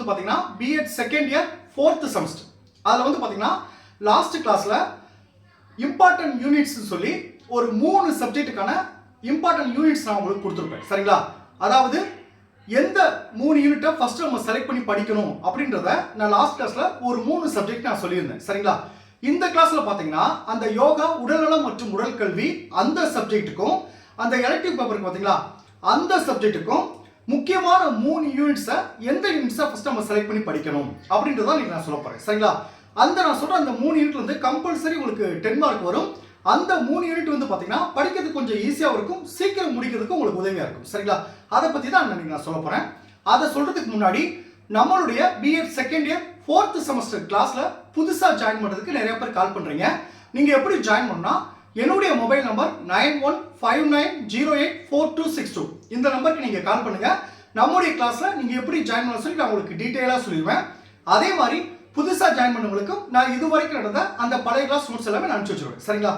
வந்து பாத்தீங்கன்னா BEd second year 4th semester. அதுல வந்து பாத்தீங்கன்னா லாஸ்ட் கிளாஸ்ல இம்பார்ட்டன்ட் யூனிட்ஸ் சொல்லி ஒரு 3 சப்ஜெக்ட்டுக்கான இம்பார்ட்டன்ட் யூனிட்ஸ் நான் உங்களுக்கு கொடுத்துருப்பேன். சரிங்களா? அதாவது எந்த 3 யூனிட்டை ஃபர்ஸ்ட் நம்ம செலக்ட் பண்ணி படிக்கணும் அப்படின்றத நான் லாஸ்ட் கிளாஸ்ல ஒரு 3 சப்ஜெக்ட் நான் சொல்லியிருந்தேன். சரிங்களா? இந்த கிளாஸ்ல பாத்தீங்கன்னா அந்த யோகா உடல்நலம் மற்றும் உடல் கல்வி அந்த சப்ஜெக்ட்டுக்கும் அந்த எலக்டிவ் பேப்பருக்கு பாத்தீங்களா அந்த சப்ஜெக்ட்டுக்கும் முக்கியமான 3 யூனிட்ஸை எந்த யூனிட்ஸை ஃபர்ஸ்ட் நம்ம செலக்ட் பண்ணி படிக்கணும் அப்படின்றத நான் சொல்ல போறேன். சரிங்களா? நான் சொல்ற அந்த 3 யூனிட் வந்து கம்பல்சரி உங்களுக்கு 10 மார்க் வரும். அந்த 3 யூனிட் வந்து பாத்தீங்கன்னா படிக்கிறதுக்கு கொஞ்சம் ஈஸியா இருக்கும், சீக்கிரம் முடிக்கிறதுக்கு உங்களுக்கு உதவியா இருக்கும். சரிங்களா? அதை பத்தி தான் நான் சொல்ல போறேன். அதை சொல்றதுக்கு முன்னாடி நம்மளுடைய BEd second year 4th semester கிளாஸ்ல புதுசா ஜாயின் பண்றதுக்கு நிறைய பேர் கால் பண்றீங்க. நீங்க எப்படி ஜாயின் பண்ணா என்னுடைய மொபைல் நம்பர் 9159084262 இந்த நம்பருக்கு நீங்க கால் பண்ணுங்க. நம்மளுடைய கிளாஸ்ல நீங்க எப்படி ஜாயின் பண்ண சொல்லி நான் உங்களுக்கு டீடைலா சொல்லிடுவேன். அதே மாதிரி புதுசா ஜாயின் பண்ணவங்களுக்கும் நான் இதுவரைக்கும் நடந்த அந்த பழைய கிளாஸ் நோட்ஸ் எல்லாமே நான் அனுப்பிச்சு வச்சிருவேன். சரிங்களா?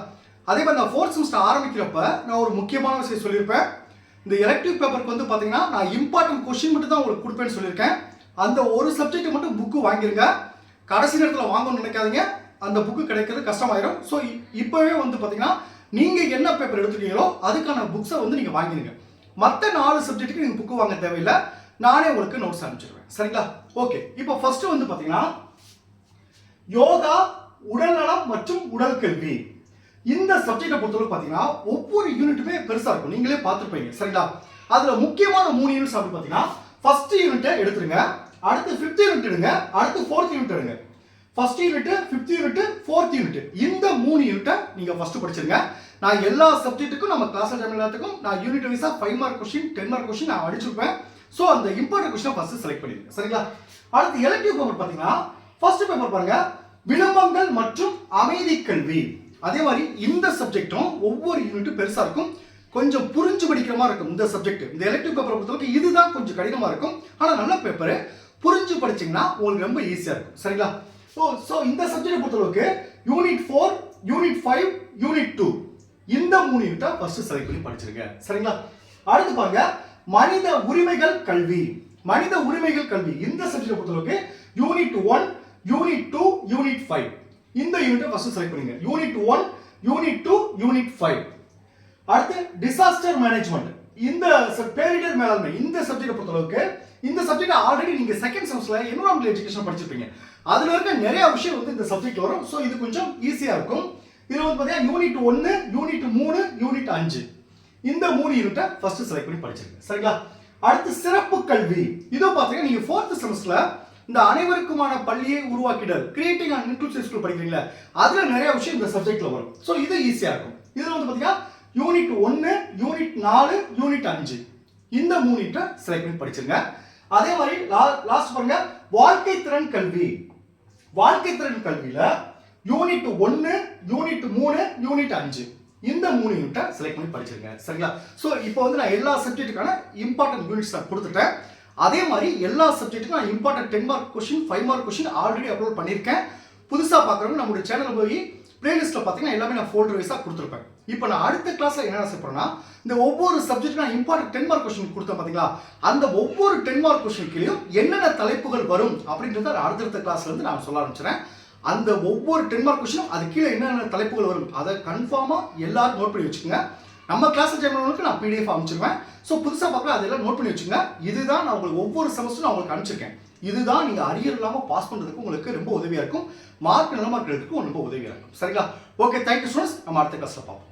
அதே மாதிரி நான் 4th செமஸ்டர் ஆரம்பிக்கிறப்ப நான் ஒரு முக்கியமான விஷயம் சொல்லியிருப்பேன். இந்த எலக்டிவ் பேப்பருக்கு வந்து பாத்தீங்கன்னா நான் இம்பார்ட்டன்ட் கொஸ்டின் மட்டும் தான் உங்களுக்கு கொடுப்பேன்னு சொல்லியிருக்கேன். அந்த ஒரு சப்ஜெக்ட் மட்டும் புக்கு வாங்கிருங்க. கடைசி நேரத்தில் வாங்கணும்னு நினைக்காதீங்க, அந்த புக்கு கிடைக்கிறது கஷ்டமாயிரும். ஸோ இப்பவே வந்து பாத்தீங்கன்னா நீங்க என்ன பேப்பர் எடுத்துக்கீங்களோ அதுக்கான புக்ஸை வந்து நீங்க வாங்கிருங்க. மற்ற 4 சப்ஜெக்ட்டுக்கு நீங்க புக்கு வாங்க தேவையில்லை, நானே உங்களுக்கு நோட்ஸ் அனுப்பிச்சிருவேன். சரிங்களா? ஓகே, இப்போ ஃபர்ஸ்ட் வந்து பாத்தீங்கன்னா யோகா உடல்நலம் மற்றும் உடல் கல்வி இந்த சப்ஜெக்டை பொறுத்தவரை பாத்தீங்கன்னா ஒவ்வொரு யூனிட்டுமே பெருசா இருக்கும், நீங்களே பார்த்துருப்பீங்க. சரிங்களா? அதுல முக்கியமான 3 யூனிட்ஸ் அப்படி பாத்தீங்கன்னா ஃபர்ஸ்ட் யூனிட்டை எடுத்துருங்க, அடுத்து 5th யூனிட் எடுங்க, அடுத்து 4th யூனிட் எடுங்க. First unit, 5th unit, 4th unit இந்த 3 யூனிட்டை நீங்க ஃபர்ஸ்ட் படிச்சிருங்க. நான் எல்லா சப்ஜெக்ட்டுக்கும் நம்ம கிளாஸ் டைம் எல்லாத்துக்கும் நான் யூனிட் வைஸா 5 மார்க் கொஸ்டின் 10 மார்க் கொஸ்டின் நான் அடிச்சிருப்பேன். ஸோ அந்த இம்பார்ட்டன்ட் கொஸ்டினை ஃபர்ஸ்ட் செலக்ட் பண்ணிடுங்க. சரிங்களா? அடுத்து எலக்டிவ் பேப்பர் பாத்தீங்கன்னா ஃபர்ஸ்ட் பேப்பர் பாருங்க, விளம்பங்கள் மற்றும் அமைதி கல்வி. அதே மாதிரி இந்த சப்ஜெக்டும் ஒவ்வொரு யூனிட்டும் பெருசா இருக்கும், கொஞ்சம் புரிஞ்சு படிக்கிற மாதிரி இருக்கும். இந்த சப்ஜெக்ட் இந்த எலக்டிவ் பேப்பரை பொறுத்தவரைக்கும் இதுதான் கொஞ்சம் கடினமா இருக்கும், ஆனா நல்ல பேப்பர், புரிஞ்சு படிச்சீங்கன்னா உங்களுக்கு ரொம்ப ஈஸியா இருக்கும். சரிங்களா? ஸோ இந்த சப்ஜெக்ட் பொறுத்தளவுக்கு யூனிட் 4, யூனிட் 5, யூனிட் 2 இந்த 3 யூனிட்டை ஃபர்ஸ்ட் செலக்ட் பண்ணி படிச்சிருங்க. சரிங்களா? அடுத்து பாருங்க, மனித உரிமைகள் கல்வி. மனித உரிமைகள் கல்வி இந்த சப்ஜெக்ட் பொறுத்தளவுக்கு யூனிட் 1, யூனிட் 2, யூனிட் 5 இந்த யூனிட்டை ஃபர்ஸ்ட் செலக்ட் பண்ணுங்க. Unit 1, unit 2, unit 5. அடுத்து டிசாஸ்டர் மேனேஜ்மெண்ட் இந்த பேரிடர் மேலாண்மை இந்த சப்ஜெக்ட் பொறுத்தளவுக்கு இந்த சப்ஜெக்ட் ஆல்ரெடி நீங்க செகண்ட் செமஸ்டர்ல என்விரான்மெண்டல் எஜுகேஷன் படிச்சிருப்பீங்க. அதுல இருக்க நிறைய விஷயம் வந்து இந்த சப்ஜெக்ட் வரும். சோ இது கொஞ்சம் ஈஸியா இருக்கும். இதுல வந்து பாத்தீங்கன்னா யூனிட் 1, யூனிட் 3, யூனிட் 5 இந்த 3 யூனிட்டை ஃபர்ஸ்ட் செலக்ட் பண்ணி படிச்சிருங்க. சரிங்களா? அடுத்து சிறப்பு கல்வி இது பாத்தீங்கன்னா நீங்க 4th செமஸ்டர்ல இந்த அனைவருக்குமான பள்ளியை உருவாக்கிடல் கிரியேட்டிங் அண்ட் இன்க்ளூசிவ் ஸ்கூல் படிக்கிறீங்களா, அதுல நிறைய விஷயம் இந்த சப்ஜெக்ட்ல வரும். சோ இது ஈஸியா இருக்கும். இதுல வந்து பாத்தீங்கன்னா யூனிட் 1, யூனிட் 4, யூனிட் 5 இந்த 3 யூனிட்டை செலக்ட் பண்ணி படிச்சிருங்க. அதே மாதிரி லாஸ்ட் பாருங்க, வாழ்க்கை திறன் கல்வி. வாழ்க்கை திறன் கல்வியில யூனிட் 1, யூனிட் 3, யூனிட் 5 இந்த 3 யூனிட்டை செலக்ட் பண்ணி படிச்சிருங்க. சரிங்களா? சோ இப்போ வந்து நான் எல்லா சப்ஜெக்ட்டுக்கான இம்பார்ட்டன்ட் யூனிட்ஸ் நான் கொடுத்துட்டேன். அதே மாதிரி எல்லா சப்ஜெக்ட்டுக்கும் நான் important 10 mark question 5 mark question already upload பண்ணியிருக்கேன். புதுசா பார்க்குறவங்க நம்மளுடைய சேனல் போய் பிளேலிஸ்ட்ல பார்த்தீங்கன்னா எல்லாமே நான் ஃபோல்டர் வைஸா கொடுத்துருப்பேன். இப்போ நான் அடுத்த கிளாஸ்ல என்ன செய்யறேன்னா இந்த ஒவ்வொரு சப்ஜெக்ட் நான் இம்பார்ட்டன்ட் 10 மார்க் கொஸ்டின் கொடுத்தேன் பாத்தீங்களா, அந்த ஒவ்வொரு 10 மார்க் கொஸ்டின்லையும் என்னென்ன தலைப்புகள் வரும் அப்படின்றத அடுத்தடுத்த கிளாஸ்ல இருந்து நான் சொல்ல ஆரம்பிச்சிடுறேன். அந்த ஒவ்வொரு 10 மார்க் கொஸ்டினும் அது கீழே என்னென்ன தலைப்புகள் வரும் அதை கன்ஃபார்மா எல்லாரும் நோட் பண்ணி வச்சுக்கோங்க. நம்ம கிளாஸ் ஜெனரலுக்கு நான் பிடிஎஃப் அனுப்பிச்சிருவேன். ஸோ புதுசாக பார்க்கலாம் அதெல்லாம் நோட் பண்ணி வச்சுங்க. இதுதான் நான் உங்களுக்கு ஒவ்வொரு செமஸ்டரும் நான் உங்களுக்கு அனுப்பிச்சிருக்கேன். இதுதான் நீங்கள் அரியர் இல்லாமல் பாஸ் பண்ணுறதுக்கு உங்களுக்கு ரொம்ப உதவியாக இருக்கும், மார்க் நல்ல மார்க் எடுக்கிறதுக்கும் ரொம்ப உதவியாக இருக்கும். சரிங்களா? Okay, thank you students. நம்ம அடுத்த கிளாஸில் பார்ப்போம்.